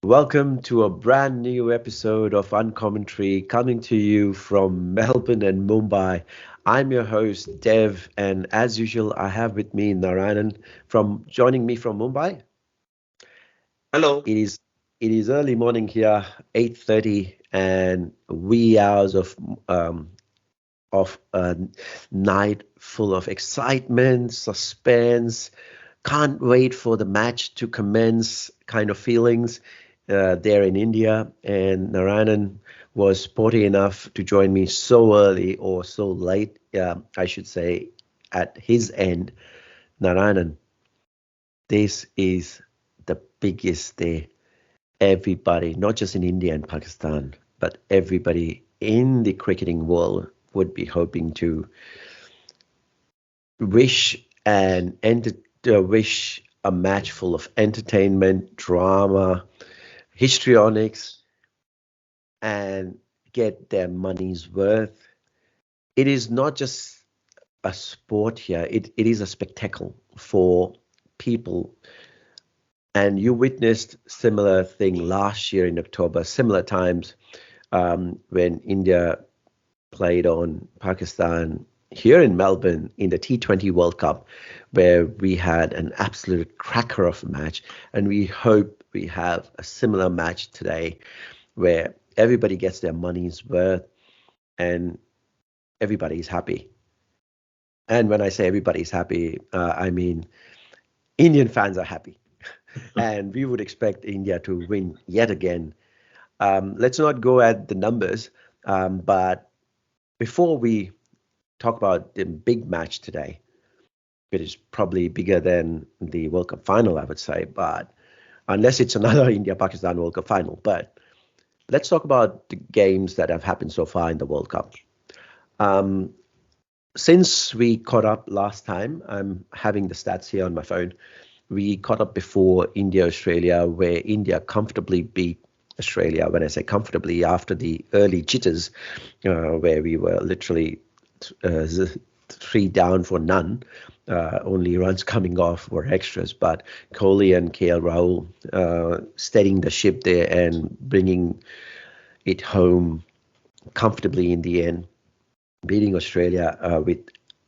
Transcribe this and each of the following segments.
Welcome to a brand new episode of Uncommentary coming to you from Melbourne and Mumbai. I'm your host, Dev, and as usual, I have with me Narayanan from joining me from Mumbai. Hello. It is it is early morning here, 8:30, and wee hours of a night full of excitement, suspense, can't wait for the match to commence kind of feelings there in India. And Narayanan was sporty enough to join me so early or so late, I should say, at his end. Narayanan, this is the biggest day. Everybody, not just in India and Pakistan, but everybody in the cricketing world would be hoping to wish wish a match full of entertainment, drama, histrionics, and get their money's worth. It is not just a sport here, it is a spectacle for people. And you witnessed similar thing last year in October, similar times when India played on Pakistan here in Melbourne in the T20 World Cup, where we had an absolute cracker of a match. And we hope we have a similar match today where everybody gets their money's worth and everybody's happy. And when I say everybody's happy, I mean Indian fans are happy. And we would expect India to win yet again. Let's not go at the numbers, but before we talk about the big match today, it is probably bigger than the World Cup final, I would say, but unless it's another India Pakistan World Cup final. But let's talk about the games that have happened so far in the World Cup. Um, since we caught up last time, I'm having the stats here on my phone. We caught up before India Australia, where India comfortably beat Australia. When I say comfortably, after the early jitters, where we were literally uh, three down for none. Only runs coming off were extras, but Kohli and KL Rahul steadying the ship there and bringing it home comfortably in the end, beating Australia with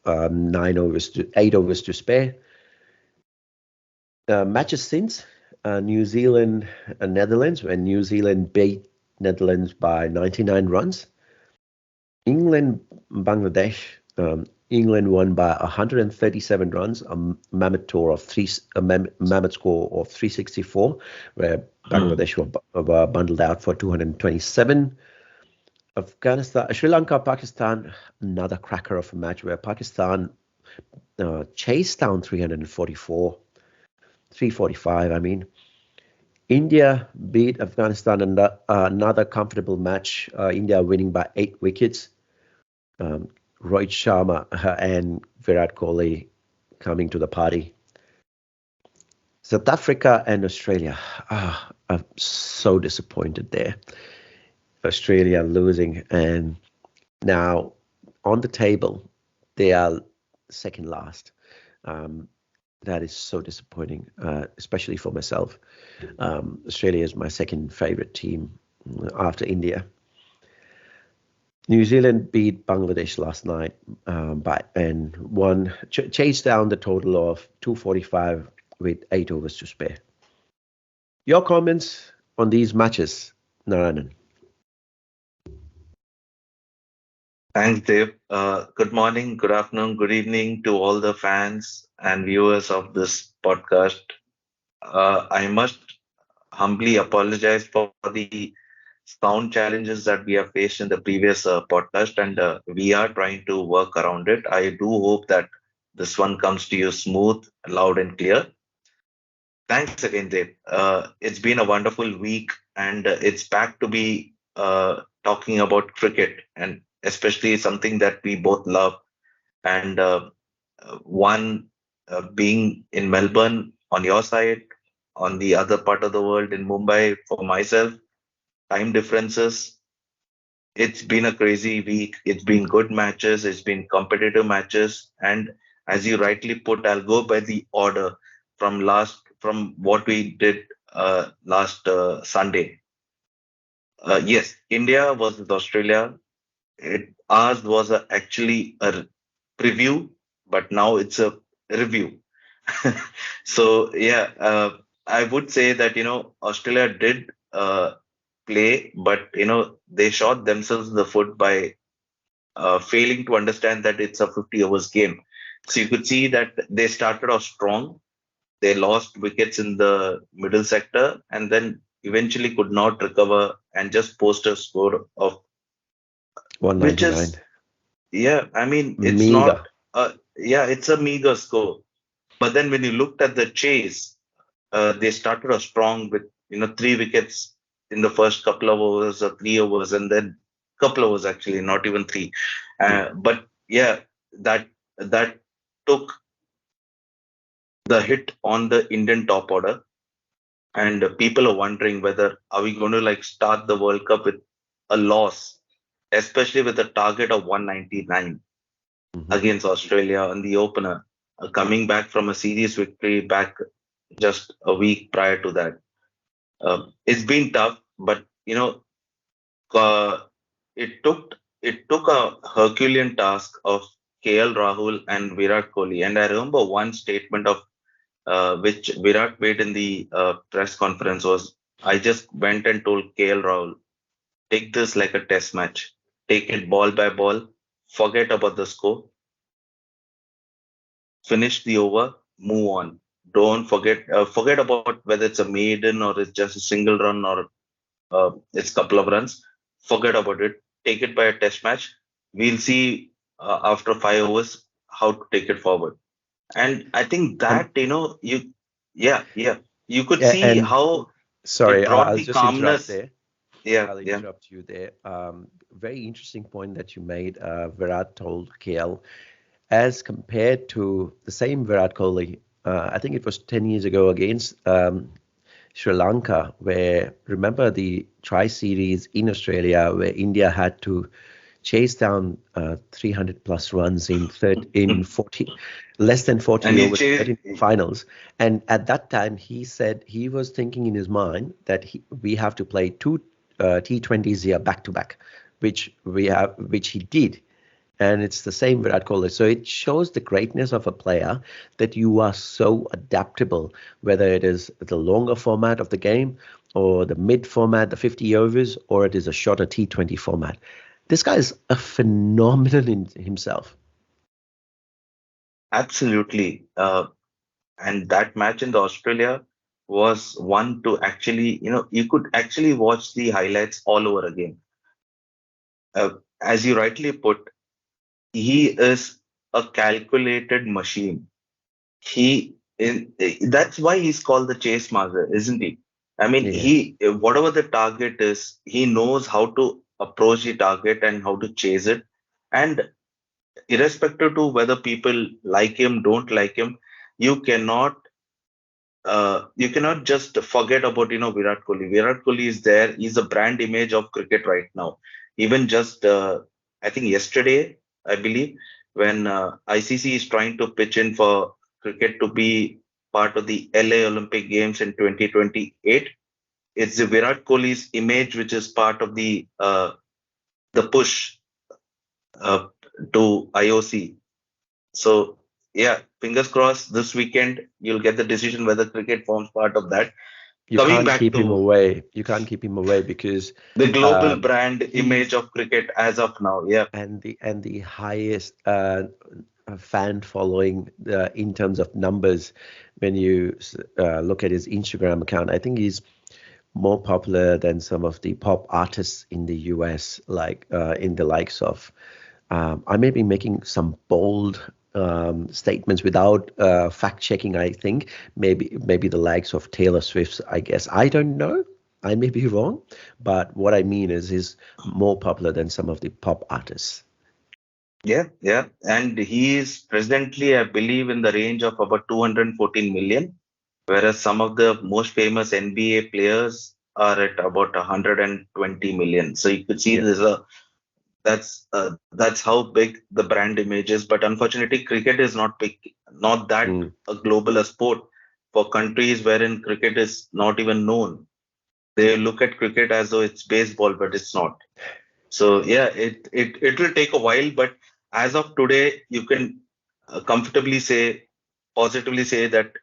8 overs to spare. Matches since New Zealand and Netherlands, when New Zealand beat Netherlands by 99 runs. England, Bangladesh. England won by 137 runs, a mammoth score of 364, where Hmm. Bangladesh were bundled out for 227. Afghanistan, Sri Lanka, Pakistan, another cracker of a match where Pakistan chased down 344, 345. I mean, India beat Afghanistan in another comfortable match. India winning by 8 wickets. um, Rohit Sharma and Virat Kohli coming to the party. South Africa and Australia. I'm so disappointed there. Australia losing, and now on the table, they are second last. Um, that is so disappointing, especially for myself. Australia is my second favorite team after India. New Zealand beat Bangladesh last night and won, chased down the total of 245 with 8 overs to spare. Your comments on these matches, Narayanan? Thanks, Dave. Good morning, good afternoon, good evening to all the fans and viewers of this podcast. I must humbly apologize for the sound challenges that we have faced in the previous podcast, and we are trying to work around it. I do hope that this one comes to you smooth, loud, and clear. Thanks again, Dave. It's been a wonderful week, and it's back to be talking about cricket, and especially something that we both love. And one being in Melbourne on your side, on the other part of the world in Mumbai for myself, time differences. It's been a crazy week. It's been good matches. It's been competitive matches. And as you rightly put, I'll go by the order from what we did last Sunday. Yes, India versus Australia. Ours was actually a preview, but now it's a review. So yeah, I would say that Australia did play, but they shot themselves in the foot by failing to understand that it's a 50 overs game. So you could see that they started off strong. They lost wickets in the middle sector and then eventually could not recover and just post a score of which 199. is yeah, I mean it's Meager. not yeah, it's a meager score. But then when you looked at the chase, they started off strong with three wickets in the first couple of overs or 3 overs, and then couple of overs actually, not even three. Mm. But yeah, that took the hit on the Indian top order, and people are wondering whether are we going to like start the World Cup with a loss, especially with a target of 199 Mhm. against Australia on the opener, coming back from a series victory back just a week prior to that. It's been tough, but uh, it took a Herculean task of KL Rahul and Virat Kohli. And I remember one statement of which Virat made in the press conference was, "I just went and told KL Rahul, take this like a test match, take it ball by ball, forget about the score, finish the over, move on. Don't forget about whether it's a maiden or it's just a single run or it's couple of runs. Forget about it. Take it by a test match. We'll see after 5 overs how to take it forward." And I think And that yeah, you could yeah, see and how it sorry, brought I'll the just interrupt calmness. there. Yeah, I'll yeah, interrupt you there. Very interesting point that you made. Virat told KL, as compared to the same Virat Kohli, I think it was 10 years ago against Sri Lanka, where remember the tri series in Australia, where India had to chase down 300 plus runs in 40 less than and 40 he overs to chased. get into finals. And at that time, he said he was thinking in his mind that we have to play two T20s here back to back, which he did. And it's the same Virat Kohli. So it shows the greatness of a player that you are so adaptable, whether it is the longer format of the game or the mid format, the 50 overs, or it is a shorter T20 format. This guy is a phenomenon in himself. Absolutely. And that match in the Australia was one to actually, you could actually watch the highlights all over again. As you rightly put, he is a calculated machine. That's why he's called the chase master, isn't he? I mean, Yeah. whatever the target is, he knows how to approach the target and how to chase it. And irrespective to whether people like him, don't like him, you cannot you cannot just forget about Virat Kohli. Virat Kohli is there. He's a brand image of cricket right now. Even just I think yesterday, I believe, when ICC is trying to pitch in for cricket to be part of the LA Olympic Games in 2028, it's the Virat Kohli's image which is part of the push uh, to IOC. So yeah, fingers crossed. This weekend you'll get the decision whether cricket forms part of that. You Coming can't back keep him to away. You can't keep him away because the global brand image he's of cricket as of now. Yeah, and the highest fan following in terms of numbers. When you look at his Instagram account, I think he's more popular than some of the pop artists in the US, like in the likes of. I may be making some bold statements without fact checking. I think maybe the likes of Taylor Swift. I guess I don't know. I may be wrong, but what I mean is he's more popular than some of the pop artists. yeah. And he is presently, I believe, in the range of about 214 million, whereas some of the most famous NBA players are at about 120 million. So you could see Yeah. that's how big the brand image is. But unfortunately, cricket is not big, not that Mm. a global a sport. for countries wherein cricket is not even known. They look at cricket as though it's baseball, but it's not. So yeah, it will take a while, but as of today, you can comfortably say, positively say that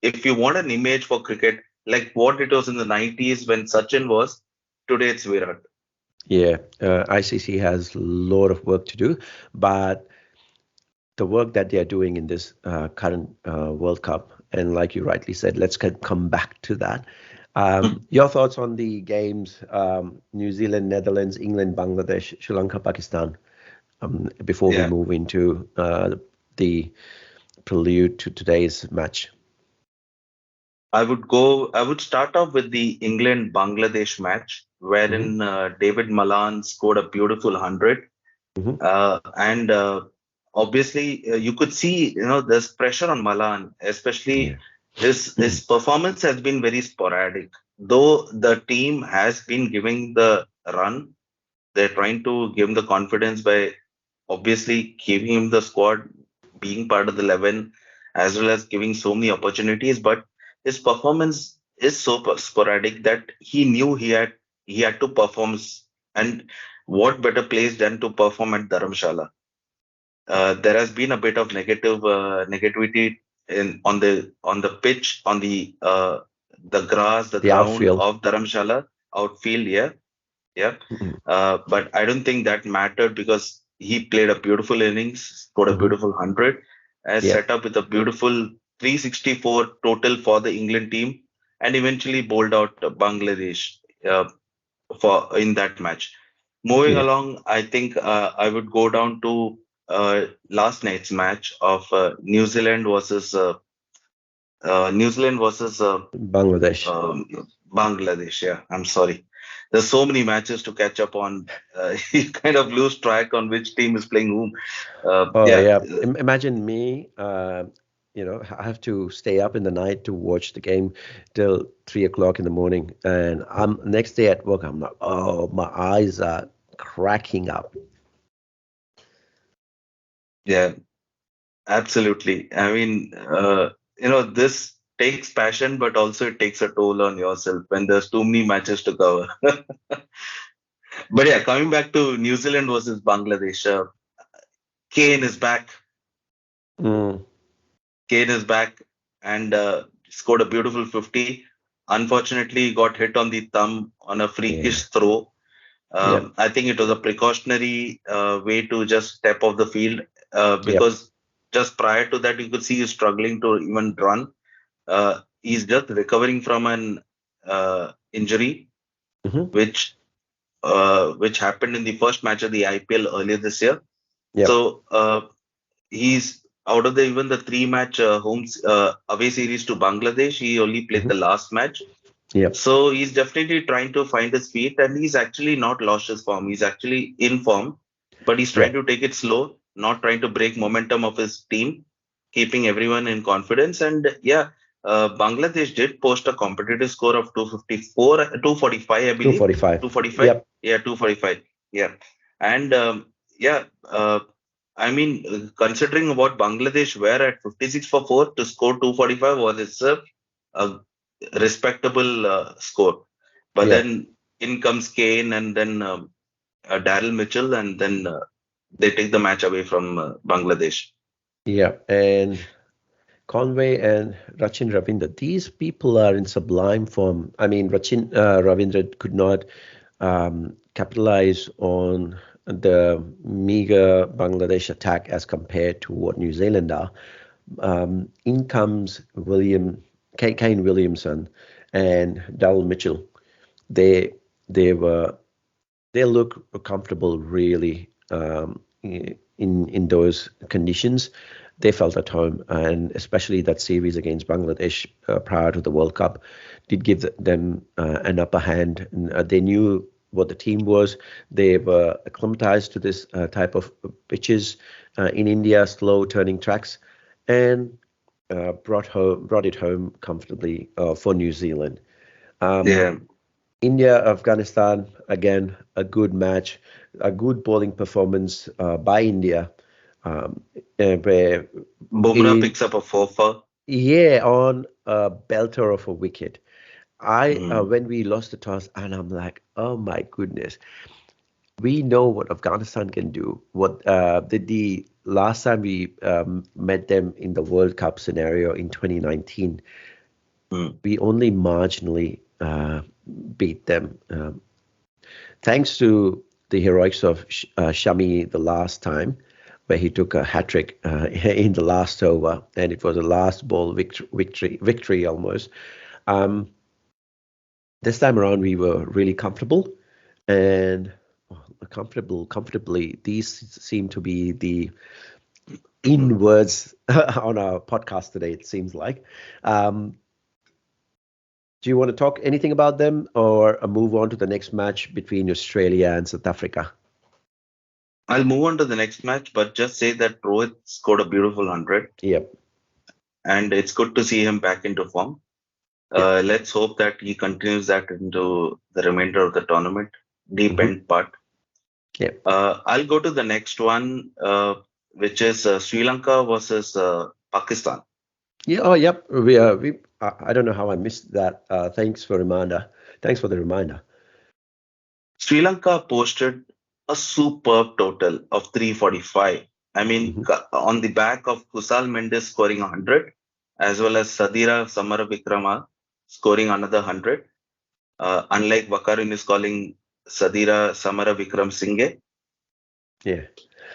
if you want an image for cricket, like what it was in the 90s when Sachin was, today it's Virat. Yeah, ICC has a lot of work to do, but the work that they are doing in this current World Cup, and like you rightly said, let's come back to that. Your thoughts on the games, New Zealand, Netherlands, England, Bangladesh, Sri Lanka, Pakistan, before we Yeah, move into the prelude to today's match? I would start off with the England Bangladesh match, Hmm. wherein David Malan scored a beautiful 100. Hmm. And obviously, you could see, there's pressure on Malan, Yeah. especially his performance has been very sporadic. Though the team has been giving the run, they're trying to give him the confidence by obviously giving him the squad, being part of the 11, as well as giving so many opportunities. But his performance is so sporadic that he knew he had to perform, and what better place than to perform at Dharamshala? There has been a bit of negativity in on the pitch, on the grass, the The ground outfield. of Dharamshala outfield. Yeah, yeah. Hmm. But I don't think that mattered because he played a beautiful innings, scored a Hmm. beautiful 100, and Yeah. set up with a beautiful 364 total for the England team, and eventually bowled out Bangladesh for in that match. Moving Yeah. along, I think I would go down to last night's match of New Zealand versus Bangladesh. um, Bangladesh. Yeah, I'm sorry. There's so many matches to catch up on. You kind of lose track on which team is playing whom. Oh Yeah, yeah. Imagine me. I have to stay up in the night to watch the game till 3 o'clock in the morning, and I'm next day at work. I'm like, oh, my eyes are cracking up. yeah, absolutely. I mean, this takes passion, but also it takes a toll on yourself when there's too many matches to cover. But yeah, coming back to New Zealand versus Bangladesh, Kane is back. Mm, Kane is back and scored a beautiful 50. Unfortunately, he got hit on the thumb on a yeah. freakish throw. Yeah. I think it was a precautionary way to just step off the field Yep. because just prior to that, you could see he's struggling to even run. He's just recovering from an injury, Hmm. which happened in the first match of the IPL earlier this year. Yep. So he's out of the even the three match away series to Bangladesh. He only played Hmm. the last match, Yep. so he's definitely trying to find his feet, and he's actually not lost his form. He's actually in form, but he's trying Yep. to take it slow, not trying to break momentum of his team, keeping everyone in confidence. And yeah, Bangladesh did post a competitive score of 254, 245, I believe, 245. 245. Yep. Yeah, 245. Yeah, and yeah. I mean, considering what Bangladesh were at 56 for 4 to score 245 was itself a respectable score. But Yep. then in comes Kane and then Daryl Mitchell, and then they take the match away from Bangladesh. Yep. And Conway and Rachin Ravindra, these people are in sublime form. I mean, Rachin Ravindra could not capitalize on the meager Bangladesh attack as compared to what New Zealand are. In comes Kane Williamson, and Darryl Mitchell. They they were they look comfortable really in those conditions. They felt at home, and especially that series against Bangladesh prior to the World Cup did give them an upper hand. And, they knew what the team was. They were acclimatized to this type of pitches in India, slow turning tracks, and brought it home comfortably for New Zealand. Um, Yeah, India, Afghanistan, again, a good match, a good bowling performance by India, where Bumrah it, picks up a 4 for. Yeah, on a belter of a wicket. I Mm, when we lost the toss, and I'm like, oh my goodness, we know what Afghanistan can do. What the last time we met them in the World Cup scenario in 2019, mm, we only marginally beat them. Thanks to the heroics of Shami the last time, where he took a hat trick in the last over, and it was a last ball victory almost. Um, this time around, we were really comfortable, and well, comfortably. These seem to be the mm. in words on our podcast today. It seems like. Um, do you want to talk anything about them, or move on to the next match between Australia and South Africa? I'll move on to the next match, but just say that Rohit scored a beautiful 100, Yep. and it's good to see him back into form. Yep. Let's hope that he continues that into the remainder of the tournament, deep Hmm. end part. Yep. I'll go to the next one, which is Sri Lanka versus Pakistan. Yeah. Oh, yep. We. I don't know how I missed that. Thanks for reminder. Thanks for the reminder. Sri Lanka posted a superb total of 345. I mean, Hmm. on the back of Kusal Mendes scoring 100, as well as Sadira Samaravikrama scoring another 100. Unlike Wakarin is calling Sadira Samaravikram Singhe, Yeah.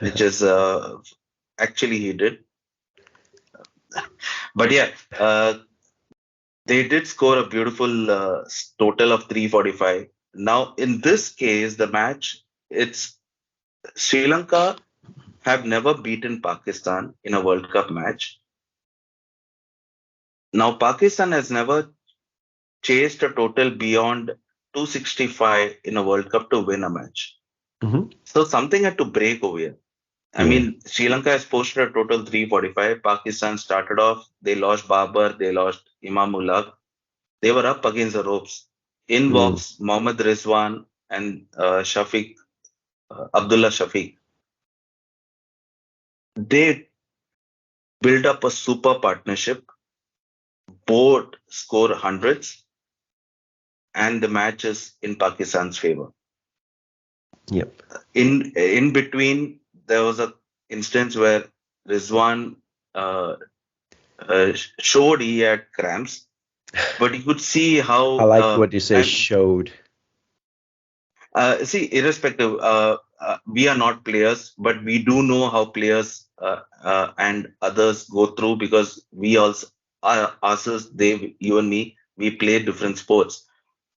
which is actually he did. But yeah, they did score a beautiful total of 345. Now, in this case, the match, it's Sri Lanka have never beaten Pakistan in a World Cup match. Now, Pakistan has never chased a total beyond 265 in a World Cup to win a match. Hmm. So something had to break over here. I Yeah. mean, Sri Lanka has posted a total 345. Pakistan started off, they lost Babar, they lost Imamullah. They were up against the ropes. In Mm. walks Mohammad Rizwan and Shafiq, Abdullah Shafiq. They built up a super partnership. Both score hundreds, and the match is in Pakistan's favor. Yep. In between, there was a instance where Rizwan uh, showed he had cramps, but you could see I how like what you say. and Showed. see, irrespective, we are not players, but we do know how players and others go through because we also, ourselves, they, you and me, we play different sports.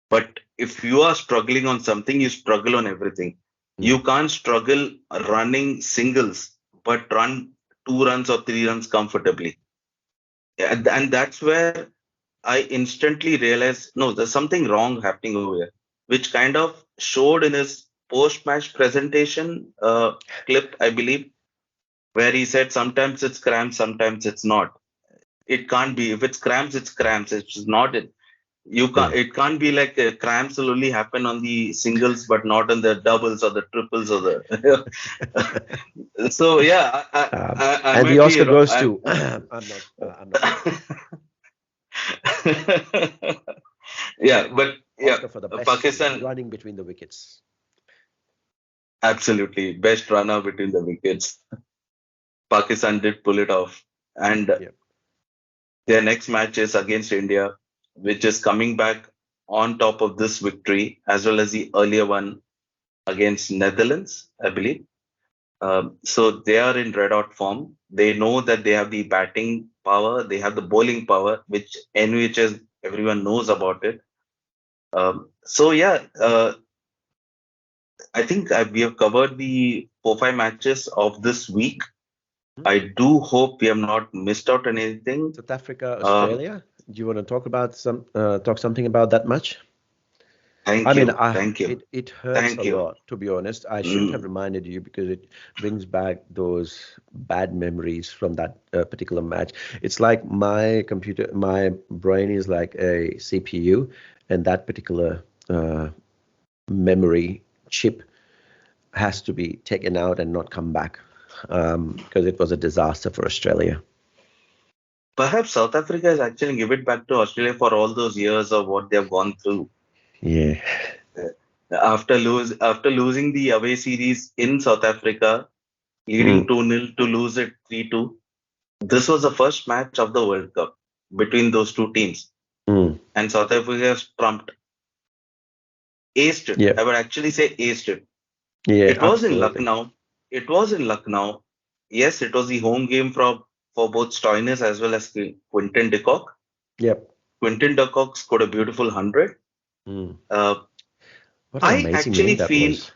But if you are struggling on something, you struggle on everything. Mm. You can't struggle running singles, but run 2 runs or 3 runs comfortably. And that's where I instantly realized, no, there's something wrong happening over here, which kind of showed in his post-match presentation clip, I believe, where he said sometimes it's cramps, sometimes it's not. It can't be. If it's cramps, it's cramps. It's not. You Yeah. can't. It can't be like cramps will only happen on the singles, but not on the doubles or the triples or the. So yeah, I And the might be. Oscar goes I'm, to. I'm not. I'm not sure. yeah, but yeah, Oscar for the best Pakistan running between the wickets. absolutely best runner between the wickets. Pakistan did pull it off, and Yep. their next match is against India, which is coming back on top of this victory as well as the earlier one against Netherlands, I believe. So they are in red hot form. They know that they have the batting power, they have the bowling power, which NHS everyone knows about it. So yeah, I think we have covered the 4-5 matches of this week. Mhm. I do hope we have not missed out on anything. South Africa, Um, Australia. Do you want to talk about talk something about that match? I thank mean, you, thank you, it hurts a thank you. lot, to be honest. I shouldn't have Mm, reminded you because it brings back those bad memories from that particular match. It's like my brain is like a CPU, and that particular memory chip has to be taken out and not come back because it was a disaster for Australia. Perhaps South Africa is actually give it back to Australia for all those years of what they have gone through. Yeah. After losing the away series in South Africa, leading Mm, 2-0 to lose it 3-2. This was the first match of the World Cup between those two teams. mm. And South Africa trumped, aced it. Yeah. I would actually say aced it. Yeah. It was in Absolutely. Lucknow. It was in Lucknow. Yes, it was the home game for both Stoinis as well as Quinton de Kock. Yep. Quinton de Kock scored a beautiful 100. Mm. Uh, What an I amazing actually game that feel, was.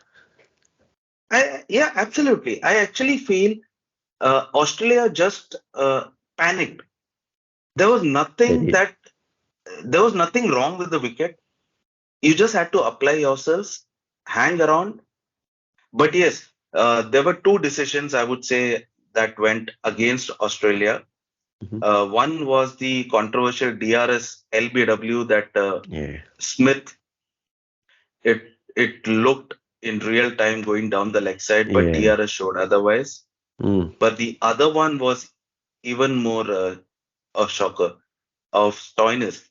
yeah, absolutely. I actually feel Australia just panicked. There was They nothing did. that there was nothing wrong with the wicket. You just had to apply yourselves, hang around. But yes, there were two decisions I would say that went against Australia. Hmm. One was the controversial DRS LBW that Yeah. Smith, it looked in real time going down the leg side, but Yeah. DRS showed otherwise. Mm, But the other one was even more a shocker of Stoinis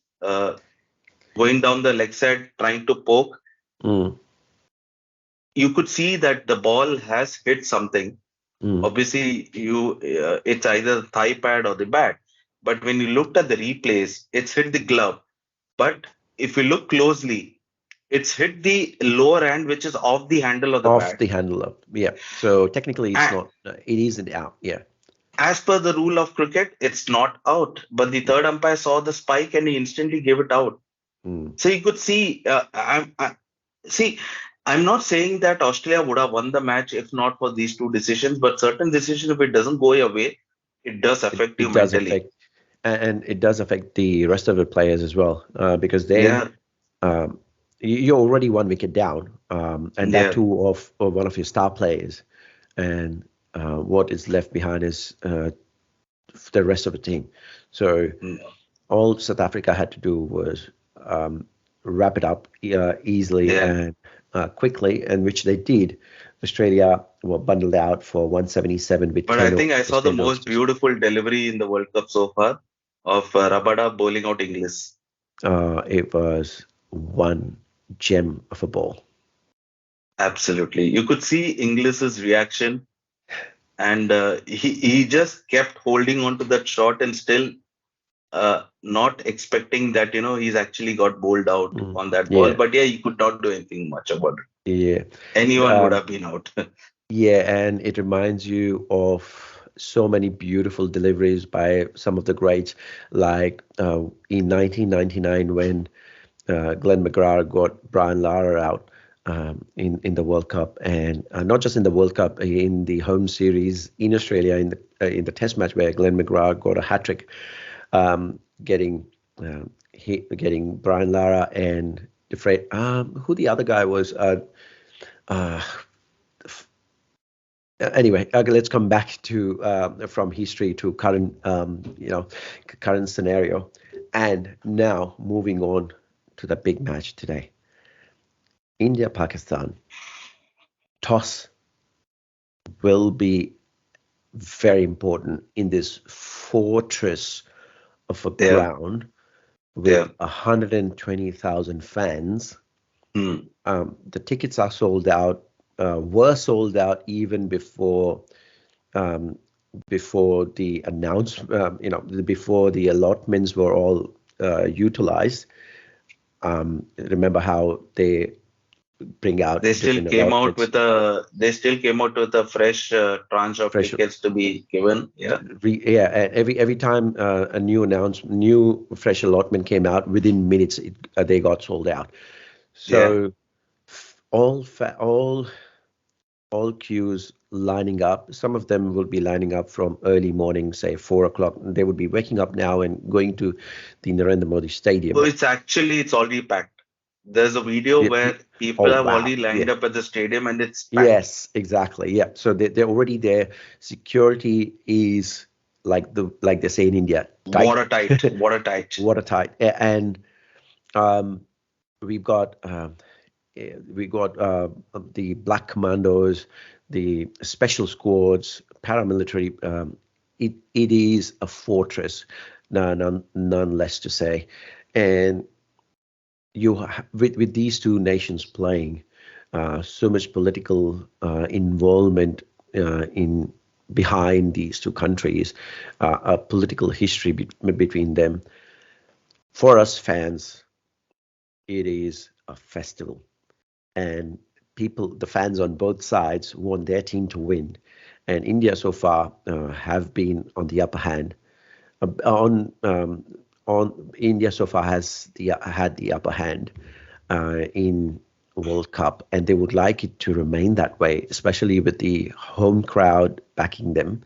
going down the leg side trying to poke. mm, You could see that the ball has hit something. mm. Obviously, it's either the thigh pad or the bat. But when you looked at the replays, it's hit the glove. But if you look closely, it's hit the lower hand, which is off the handle of the Off bat. the handle up. Yeah. So technically, it's And not. It isn't out. Yeah. as per the rule of cricket, it's not out. But the third umpire saw the spike and he instantly gave it out. Mm. So you could see. See. I'm not saying that Australia would have won the match if not for these two decisions, but certain decisions, if it doesn't go your way, it does affect you It does mentally. affect, and it does affect the rest of the players as well, because then Yeah, um, you're already 1 wicket down, and that yeah. too of one of your star players, and what is left behind is the rest of the team. So Mm, all South Africa had to do was um, wrap it up easily yeah. and quickly, and which they did. Australia were bundled out for 177 with But I 10 think I overs, saw the 10 most notices. beautiful delivery in the World Cup so far of Rabada bowling out English. It was one gem of a ball. Absolutely. You could see English's reaction, and he just kept holding on to that shot and still not expecting that, he's actually got bowled out Mm. on that ball. Yeah, But yeah, he could not do anything much about it. yeah, Anyone would um, have been out. yeah, and it reminds you of so many beautiful deliveries by some of the greats, like in 1999 when Glenn McGrath got Brian Lara out in the World Cup, and not just in the World Cup, in the home series in Australia in the Test match where Glenn McGrath got a hat trick, getting getting Brian Lara and who the other guy was. Uh, Anyway, okay, let's come back to from history to current, current scenario, and now moving on to the big match today. India Pakistan toss will be very important in this fortress of a Yeah, ground yeah. with 120,000 fans. Hmm. The tickets are sold out, were sold out even um, before the before the allotments were all utilized. Remember how they bring out different allotments, They still came out with a fresh tranche of fresh. tickets to be given. Yeah, Yeah, and every time a new fresh allotment came out, within minutes they got sold out. yeah. So all all queues lining up. Some of them will be lining up from early morning, say 4 o'clock. They would be waking up now and going to the Narendra Modi So Stadium. it's already packed. There's a video Yep, where yep. people Oh have wow, already yeah, lined up at the stadium and it's packed. yes, exactly, yeah. So they're already there. Security is like they say in India, tight, Watertight, watertight. watertight, and um, we've got the black commandos, the special squads, paramilitary. It is a fortress. none less to say. And with these two nations playing, so much political involvement in behind these two countries, a political history between them. For us fans, it is a festival, and the fans on both sides want their team to win. And India so far have been on the upper hand. On India so far has had the upper hand in World Cup, and they would like it to remain that way, especially with the home crowd backing them.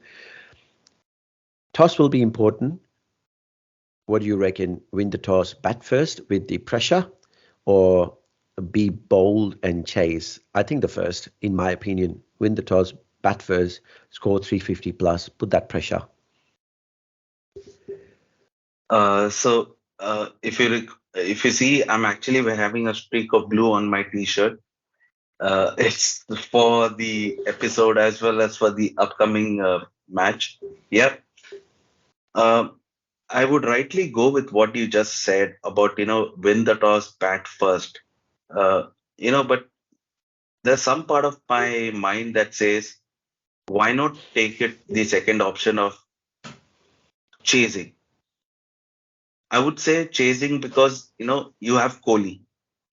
Toss will be important. What do you reckon? Win the toss, bat first with the pressure, or be bold and chase? I think the first, in my opinion. Win the toss, bat first, score 350 plus, put that pressure. If you see, we're having a streak of blue on my T-shirt. It's for the episode as well as for the upcoming match. Yep. I would rightly go with what you just said about, win the toss, bat first. But there's some part of my mind that says, why not take it the second option of chasing? I would say chasing because, you have Kohli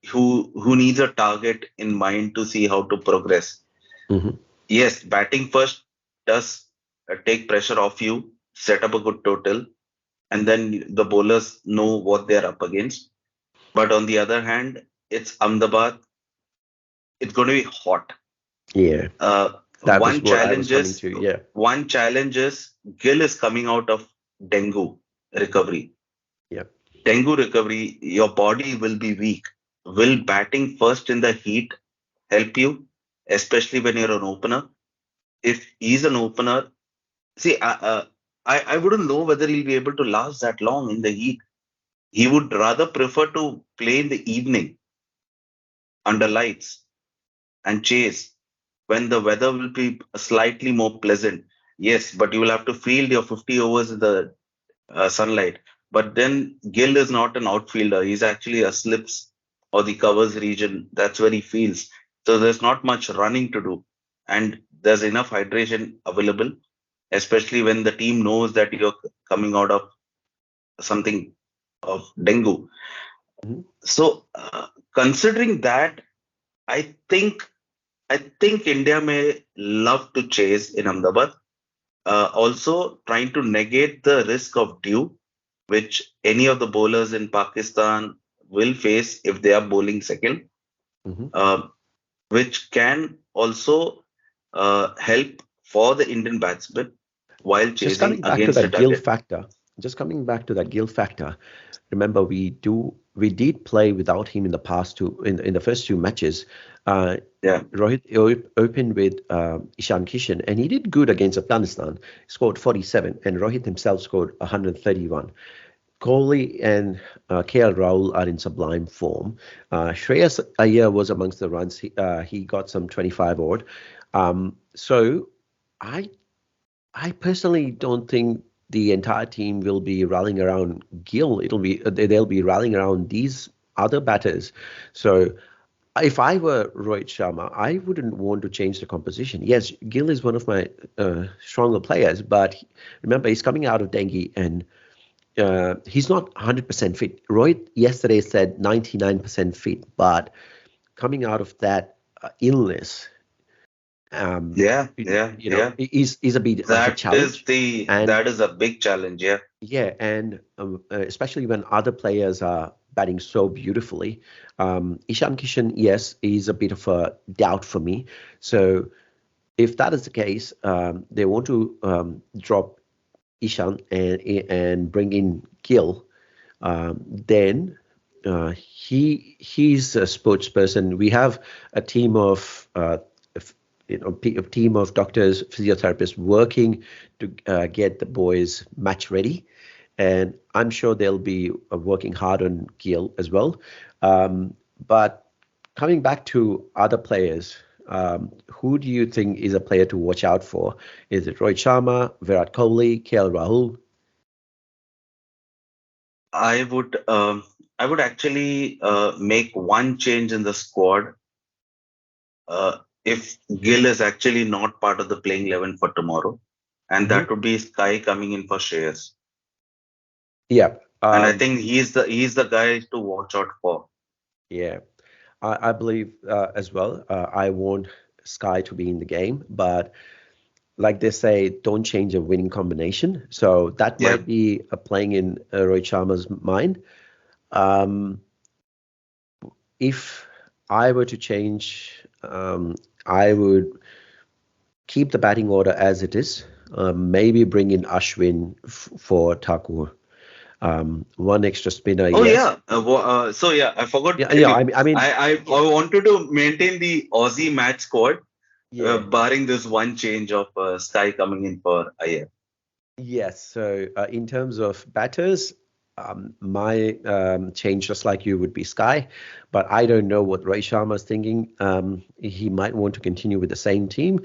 who needs a target in mind to see how to progress. Mm-hmm. Yes, batting first does take pressure off you, set up a good total, and then the bowlers know what they're up against. But on the other hand, it's Ahmedabad. It's going to be hot. Yeah, that was what I was coming to. Yeah. One challenge is Gill is coming out of dengue recovery. Yeah. Dengue recovery, your body will be weak. Will batting first in the heat help you, especially when you're an opener? If he's an opener, see, I wouldn't know whether he'll be able to last that long in the heat. He would rather prefer to play in the evening under lights and chase when the weather will be slightly more pleasant. Yes, but you will have to field your 50 overs in the sunlight. But then Gill is not an outfielder. He's actually a slips or the covers region. That's where he fields. So there's not much running to do. And there's enough hydration available, especially when the team knows that you're coming out of something of dengue. Mm-hmm. So considering that, I think India may love to chase in Ahmedabad. Also trying to negate the risk of dew, which any of the bowlers in Pakistan will face if they are bowling second, Mm-hmm. which can also help for the Indian batsman while Just chasing coming back to against the that Gill target. factor. Remember, we did play without him in the past in the first two matches. Yeah, Rohit opened with Ishan Kishan, and he did good against Afghanistan. He scored 47, and Rohit himself scored 131. Kohli and KL Rahul are in sublime form. Shreyas Iyer was amongst the runs. He got some 25 odd. So I I personally don't think the entire team will be rallying around Gill. They'll be rallying around these other batters. So if I were Rohit Sharma, I wouldn't want to change the composition. Yes, Gill is one of my stronger players, but remember he's coming out of dengue and he's not 100% fit. Rohit yesterday said 99% fit, but coming out of that illness, is a bit of a challenge. That is a big challenge. Yeah, Yeah, and especially when other players are batting so beautifully. Ishan Kishan, yes, is a bit of a doubt for me. So if that is the case, they want to drop Ishan and bring in Gill. Then he's a spokesperson. We have a team of a team of doctors, physiotherapists working to get the boys match ready, and I'm sure they'll be working hard on Gill as well. But coming back to other players, who do you think is a player to watch out for? Is it Rohit Sharma, Virat Kohli, KL Rahul? I would I would actually make one change in the squad if Gill is actually not part of the playing 11 for tomorrow, and Mhm. that would be Sky coming in for Shreyas. Yeah. And I think he's the guy to watch out for. Yeah. I believe as well. I want Sky to be in the game, but like they say, don't change a winning combination. So that Yeah, might be playing in Rohit Sharma's mind. Um, if I were to change, I would keep the batting order as it is. Maybe bring in Ashwin for Thakur. One extra spinner, oh yes. yeah. So yeah, I forgot to Yeah, tell yeah. you. I mean, I wanted to maintain the Aussie match squad, yeah. barring this one change of Sky coming in for Iyer. Yes. So in terms of batters, my change, just like you, would be Sky, but I don't know what Ray Sharma's thinking. He might want to continue with the same team.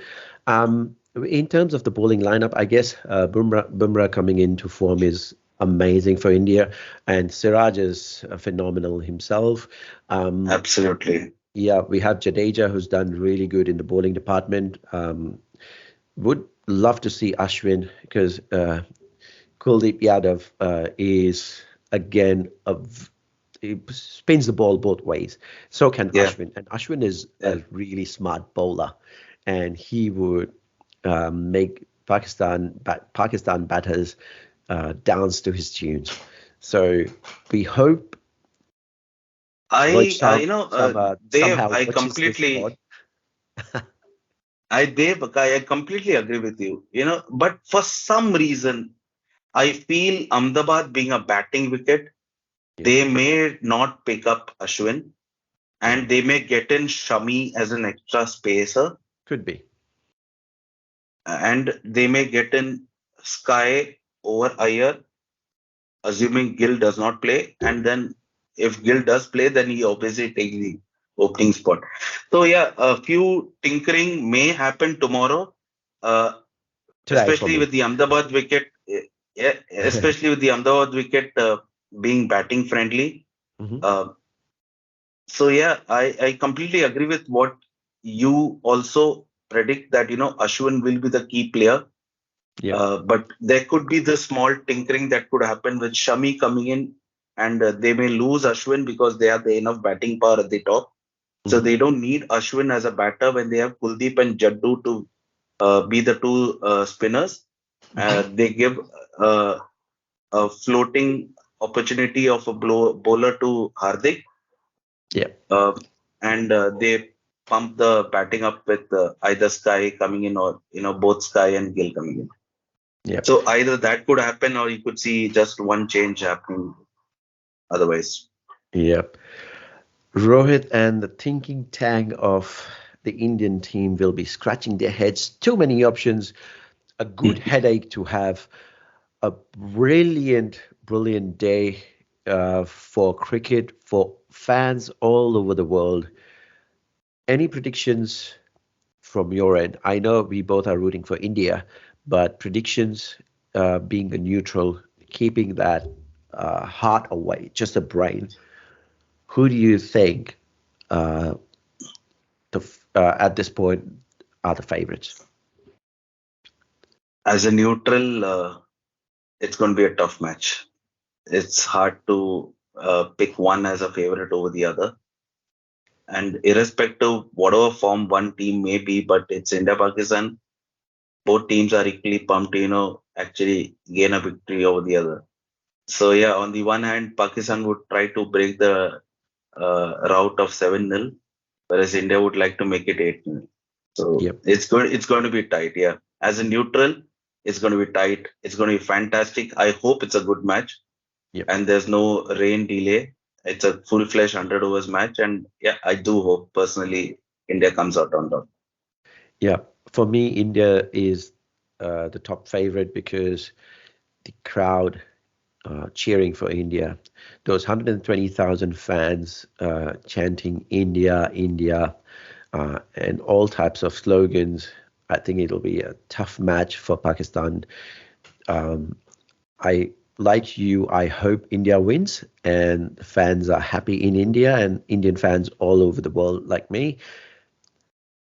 In terms of the bowling lineup, I guess Bumrah coming into form is amazing for India, and Siraj is phenomenal himself. Um, Absolutely. yeah, we have Jadeja, who's done really good in the bowling department. Would love to see Ashwin because Kuldeep Yadav is again he spins the ball both ways. So can Yeah, Ashwin, and Ashwin is yeah. a really smart bowler, and he would make Pakistan batters dance to his tunes. So we hope Rohit Sharma Dave, somehow watches this pod. I completely agree with you. But for some reason, I feel Ahmedabad being a batting wicket, Yeah, they may not pick up Ashwin, yeah, and they may get in Shami as an extra spacer, could be. and they may get in Sky over Iyer, assuming Gill does not play. And then if Gill does play, then he obviously takes the opening spot. So yeah, a few tinkering may happen tomorrow, uh, Today for especially me. with the Ahmedabad wicket. Yeah, especially with the Ahmedabad wicket being batting friendly. Hmm. Uh, so yeah, I completely agree with what you also predict that Ashwin will be the key player. Yeah. But there could be this small tinkering that could happen with Shami coming in, and they may lose Ashwin because they have the enough batting power at the top. So Hmm. they don't need Ashwin as a batter when they have Kuldeep and Jaddu to be the two spinners. Hmm. They give uh, a floating opportunity of a bowler to Hardik, Yeah. uh, and they pump the batting up with either Sky coming in or both Sky and Gill coming in. Yeah. So either that could happen, or you could see just one change happening otherwise. Yeah. Rohit and the thinking tank of the Indian team will be scratching their heads. Too many options. A good headache to have. A brilliant, brilliant day for cricket for fans all over the world. Any predictions from your end? I know we both are rooting for India, but predictions, being a neutral, keeping that heart away, just a brain. Who do you think uh, at this point are the favorites? As a neutral, it's going to be a tough match. It's hard to pick one as a favorite over the other. And irrespective whatever form one team may be, but it's India Pakistan. Both teams are equally pumped to actually gain a victory over the other. So yeah, on the one hand, Pakistan would try to break the route of 7-0, whereas India would like to make it 8-0. So Yep. it's good. It's going to be tight. Yeah, as a neutral, it's going to be tight. It's going to be fantastic. I hope it's a good match Yep. and there's no rain delay. It's a full-fledged 100 overs match, and yeah, I do hope personally India comes out on top. Yeah. For me, India is the top favorite because the crowd cheering for India. Those 120,000 fans chanting India, India, and all types of slogans. I think it'll be a tough match for Pakistan. Um, I like you, I hope India wins and fans are happy in India and Indian fans all over the world like me.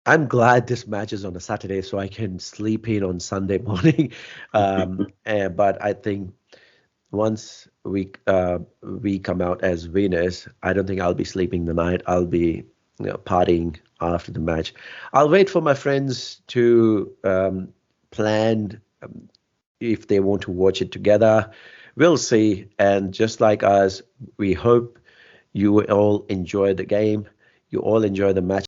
I'm glad this match is on a Saturday so I can sleep in on Sunday morning. But I think once we come out as winners, I don't think I'll be sleeping the night. I'll be partying after the match. I'll wait for my friends to plan if they want to watch it together. We'll see. And just like us, we hope you all enjoy the game. You all enjoy the match.